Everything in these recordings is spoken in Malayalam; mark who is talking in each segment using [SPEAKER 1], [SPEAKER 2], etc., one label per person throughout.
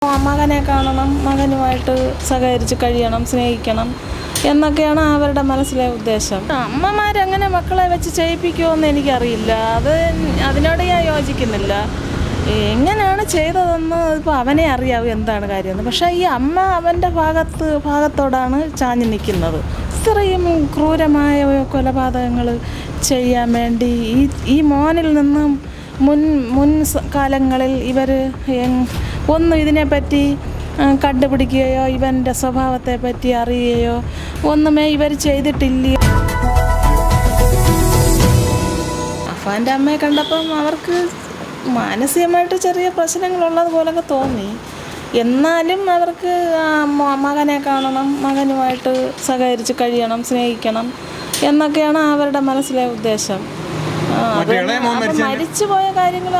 [SPEAKER 1] മകനെ കാണണം, മകനുമായിട്ട് സഹകരിച്ച് കഴിയണം, സ്നേഹിക്കണം എന്നൊക്കെയാണ് അവരുടെ മനസ്സിലെ ഉദ്ദേശം. അമ്മമാരങ്ങനെ മക്കളെ വെച്ച് ചെയ്യിപ്പിക്കുമോയെന്ന് എനിക്കറിയില്ല. അതിനോട് ഞാൻ യോജിക്കുന്നില്ല. എങ്ങനെയാണ് ചെയ്തതെന്ന് ഇപ്പോൾ അവനെ അറിയാവൂ എന്താണ് കാര്യമെന്ന്. പക്ഷേ ഈ അമ്മ അവൻ്റെ ഭാഗത്തോടാണ് ചാഞ്ഞു നിൽക്കുന്നത്. ഇത്രയും ക്രൂരമായ കൊലപാതകങ്ങൾ ചെയ്യാൻ വേണ്ടി ഈ മോനിൽ നിന്നും മുൻ കാലങ്ങളിൽ ഇവർ ഒന്നും ഇതിനെപ്പറ്റി കണ്ടുപിടിക്കുകയോ ഇവൻ്റെ സ്വഭാവത്തെ പറ്റി അറിയുകയോ ഒന്നുമേ ഇവർ ചെയ്തിട്ടില്ലയോ. അഫാൻ്റെ അമ്മയെ കണ്ടപ്പം അവർക്ക് മാനസികമായിട്ട് ചെറിയ പ്രശ്നങ്ങളുള്ളത് പോലൊക്കെ തോന്നി. എന്നാലും അവർക്ക് മകനെ കാണണം, മകനുമായിട്ട് സഹകരിച്ച് കഴിയണം, സ്നേഹിക്കണം എന്നൊക്കെയാണ് അവരുടെ മനസ്സിലെ ഉദ്ദേശം. മരിച്ചുപോയ കാര്യങ്ങൾ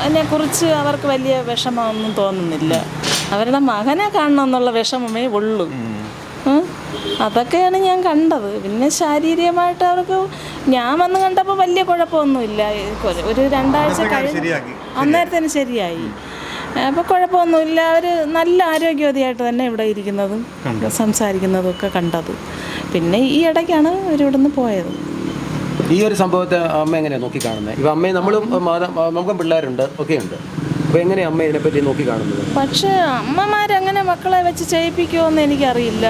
[SPEAKER 1] അതിനെ കുറിച്ച് അവർക്ക് വലിയ വിഷമമൊന്നും തോന്നുന്നില്ല. അവരുടെ മകനെ കാണണം എന്നുള്ള വിഷമമേ ഉള്ളൂ. അതൊക്കെയാണ് ഞാൻ കണ്ടത്. പിന്നെ ശാരീരികമായിട്ട് അവർക്ക് ഞാൻ വന്ന് കണ്ടപ്പോൾ വലിയ കുഴപ്പമൊന്നുമില്ല. ഒരു 2 ആഴ്ച കഴിഞ്ഞ് അന്നേരത്തേന് ശരിയായി. അപ്പോൾ കുഴപ്പമൊന്നുമില്ല. അവർ നല്ല ആരോഗ്യവതിയായിട്ട് തന്നെ ഇവിടെ ഇരിക്കുന്നതും സംസാരിക്കുന്നതും ഒക്കെ കണ്ടത്. പിന്നെ ഈ ഇടയ്ക്കാണ് അവരിവിടുന്ന് പോയത്.
[SPEAKER 2] ഈ ഒരു സംഭവത്തെ അമ്മ എങ്ങനെയാണ് നോക്കി കാണുന്നത്? ഇപ്പം അമ്മയെ നമുക്കും പിള്ളേരുണ്ട്, ഒക്കെയുണ്ട്. അപ്പോൾ എങ്ങനെയാണ് അമ്മ ഇതിനെപ്പറ്റി നോക്കി കാണുന്നത്?
[SPEAKER 1] പക്ഷേ അമ്മമാരങ്ങനെ മക്കളെ വെച്ച് ചെയ്യിപ്പിക്കുമോയെന്ന് എനിക്കറിയില്ല.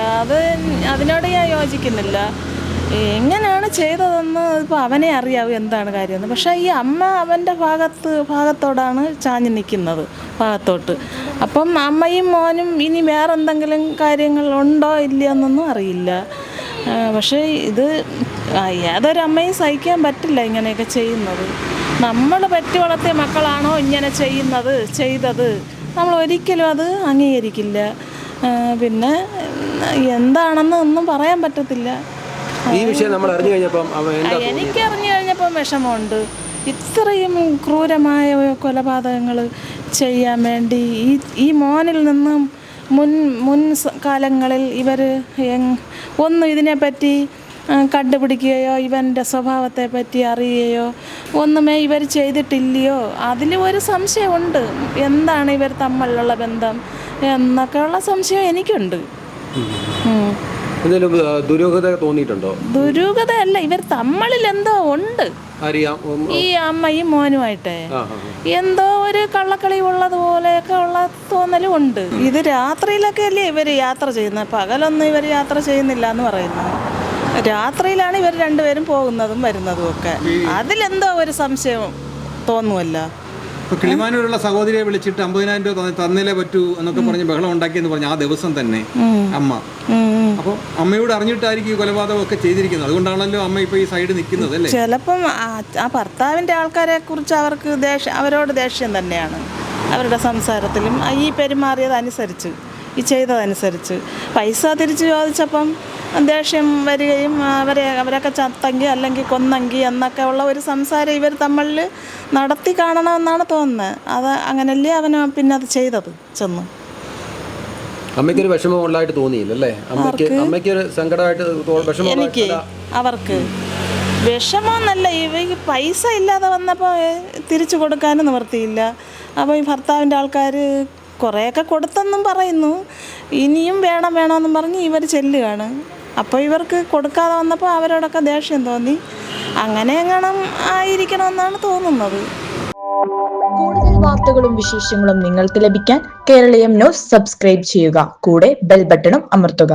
[SPEAKER 1] അതിനോട് ഞാൻ യോജിക്കുന്നില്ല. എങ്ങനെയാണ് ചെയ്തതെന്ന് ഇപ്പോൾ അവനെ അറിയാവൂ എന്താണ് കാര്യമെന്ന്. പക്ഷേ ഈ അമ്മ അവൻ്റെ ഭാഗത്തോടാണ് ചാഞ്ഞു നിൽക്കുന്നത്, ഭാഗത്തോട്ട്. അപ്പം അമ്മയും മോനും ഇനി വേറെ എന്തെങ്കിലും കാര്യങ്ങളുണ്ടോ ഇല്ലയോ എന്നൊന്നും അറിയില്ല. പക്ഷേ ഇത് ഏതൊരമ്മയും സഹിക്കാൻ പറ്റില്ല ഇങ്ങനെയൊക്കെ ചെയ്യുന്നത്. നമ്മൾ പെറ്റി വളർത്തിയ മക്കളാണോ ഇങ്ങനെ ചെയ്തത് നമ്മൾ ഒരിക്കലും അത് അംഗീകരിക്കില്ല. പിന്നെ എന്താണെന്ന് ഒന്നും പറയാൻ പറ്റത്തില്ല.
[SPEAKER 2] ഈ വിഷയം നമ്മൾ അറിഞ്ഞു കഴിഞ്ഞപ്പം
[SPEAKER 1] എനിക്ക് അറിഞ്ഞു കഴിഞ്ഞപ്പം വിഷമമുണ്ട്. ഇത്രയും ക്രൂരമായ കൊലപാതകങ്ങൾ ചെയ്യാൻ വേണ്ടി ഈ മോനിൽ നിന്നും മുൻ കാലങ്ങളിൽ ഇവർ ഒന്നും ഇതിനെപ്പറ്റി കണ്ടുപിടിക്കുകയോ ഇവൻ്റെ സ്വഭാവത്തെ പറ്റി അറിയുകയോ ഒന്നുമേ ഇവർ ചെയ്തിട്ടില്ലയോ. അതിൽ ഒരു സംശയമുണ്ട്. എന്താണ് ഇവർ തമ്മിലുള്ള ബന്ധം എന്നൊക്കെയുള്ള സംശയം എനിക്കുണ്ട്.
[SPEAKER 2] ദുരൂഹത തോന്നിയിട്ടുണ്ടോ?
[SPEAKER 1] ദുരൂഹതയല്ല, ഇവർ തമ്മിൽ എന്തോ ഉണ്ട്. ഈ അമ്മയും മോനുമായിട്ട് എന്തോ ഒരു കള്ളക്കളി ഉള്ളതുപോലെയൊക്കെ ഉള്ള തോന്നലും ഉണ്ട്. ഇത് രാത്രിയിലൊക്കെ അല്ലേ ഇവർ യാത്ര ചെയ്യുന്നത്, പകലൊന്നും ഇവർ യാത്ര ചെയ്യുന്നില്ല എന്ന് പറയുന്നു. രാത്രിയിലാണ് ഇവർ രണ്ടുപേരും പോകുന്നതും വരുന്നതും ഒക്കെ. അതിലെന്തോ ഒരു സംശയം തോന്നുമല്ല.
[SPEAKER 3] ഇപ്പോൾ കിളിമാനൂരുള്ള സഹോദരിയെ വിളിച്ചിട്ട് 50,000 രൂപ തന്നിലേ പറ്റൂ എന്നൊക്കെ പറഞ്ഞ് ബഹളം ഉണ്ടാക്കിയെന്ന് പറഞ്ഞു ആ ദിവസം തന്നെ അമ്മ. അപ്പോൾ അമ്മയോട് അറിഞ്ഞിട്ടായിരിക്കും ഈ കൊലപാതകം ഒക്കെ ചെയ്തിരിക്കുന്നത്. അതുകൊണ്ടാണല്ലോ അമ്മ ഇപ്പോൾ ഈ സൈഡ് നിൽക്കുന്നത് അല്ലേ?
[SPEAKER 1] ചിലപ്പം ആ ഭർത്താവിൻ്റെ ആൾക്കാരെ കുറിച്ച് അവർക്ക് അവരോട് ദേഷ്യം തന്നെയാണ്. അവരുടെ സംസാരത്തിലും ഈ പെരുമാറിയതനുസരിച്ച്, ഈ ചെയ്തതനുസരിച്ച് പൈസ തിരിച്ച് ചോദിച്ചപ്പം ദേഷ്യം വരികയും അവരൊക്കെ ചത്തെങ്കിൽ അല്ലെങ്കിൽ കൊന്നെങ്കിൽ എന്നൊക്കെ ഉള്ള ഒരു സംസാരം ഇവർ തമ്മിൽ നടത്തി കാണണമെന്നാണ് തോന്നുന്നത്. അത് അങ്ങനല്ലേ അവന് പിന്നെ അത് ചെയ്തത് ചെന്ന്.
[SPEAKER 2] അമ്മയ്ക്കൊരു വിഷമം ഉള്ളതായിട്ട് തോന്നിയില്ലല്ലേ? അമ്മയ്ക്കൊരു സങ്കടമായിട്ട്
[SPEAKER 1] എനിക്ക് അവർക്ക് വിഷമമെന്നല്ല, ഈ പൈസ ഇല്ലാതെ വന്നപ്പോൾ തിരിച്ചു കൊടുക്കാനും നിവൃത്തിയില്ല. അപ്പോൾ ഈ ഭർത്താവിൻ്റെ ആൾക്കാർ കുറേയൊക്കെ കൊടുത്തെന്നും പറയുന്നു. ഇനിയും വേണമെന്നും പറഞ്ഞ് ഇവർ ചെല്ലുകയാണ്. അപ്പോൾ ഇവർക്ക് കൊടുക്കാതെ വന്നപ്പോൾ അവരോടൊക്കെ ദേഷ്യം തോന്നി. അങ്ങനെ എങ്ങനെ ആയിരിക്കണമെന്നാണ് തോന്നുന്നത്.
[SPEAKER 4] കൂടുതൽ വാർത്തകളും വിശേഷങ്ങളും നിങ്ങൾക്ക് ലഭിക്കാൻ കേരളീയം ന്യൂസ് സബ്സ്ക്രൈബ് ചെയ്യുക. കൂടെ ബെൽ ബട്ടണും അമർത്തുക.